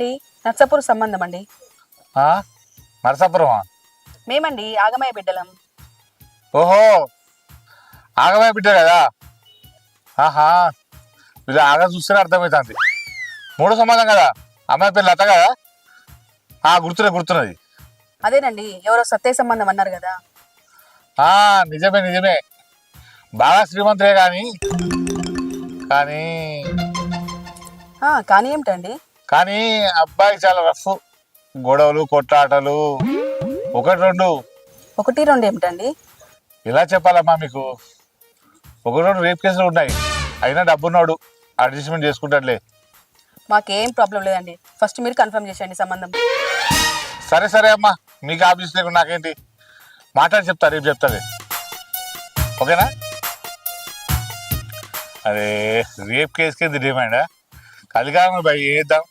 అవునండి, నర్సాపూర్ సంబంధం అండి. నరసాపురమా? మేమండి ఆగమయ్య బిడ్డలం. ఓహో, ఆగమయ్య బిడ్డ కదా. ఆహా, వీళ్ళు ఆగ చూస్తేనే అర్థమవుతుంది. మూడో సంబంధం కదా, అమ్మాయి పేరు లత కదా. గుర్తున్నది. అదేనండి, ఎవరో సత్య సంబంధం అన్నారు కదా. నిజమే నిజమే, బాగా శ్రీమంతులే కానీ కానీ కానీ ఏమిటండి? కానీ అబ్బాయి చాలా రఫ్. గొడవలు కొట్లాటలు ఒకటి రెండు. ఒకటి రెండు ఏమిటండి? ఇలా చెప్పాలమ్మా మీకు, ఒకటి రెండు రేప్ కేసులు ఉన్నాయి. అయినా డబ్బున్నాడు, అడ్జస్ట్మెంట్ చేసుకుంటాడులే. మాకేం ప్రాబ్లం లేదండి, ఫస్ట్ మీరు కన్ఫర్మ్ చేసేయండి సంబంధం. సరే సరే అమ్మా, మీకు ఆఫీస్ లేకుండా నాకేంటి, మాట్లాడి చెప్తా, రేపు చెప్తాది. ఓకేనా? అరే రేప్ కేసుకి డిమాండా? కలికాలం భయ్, ఏద్దాం.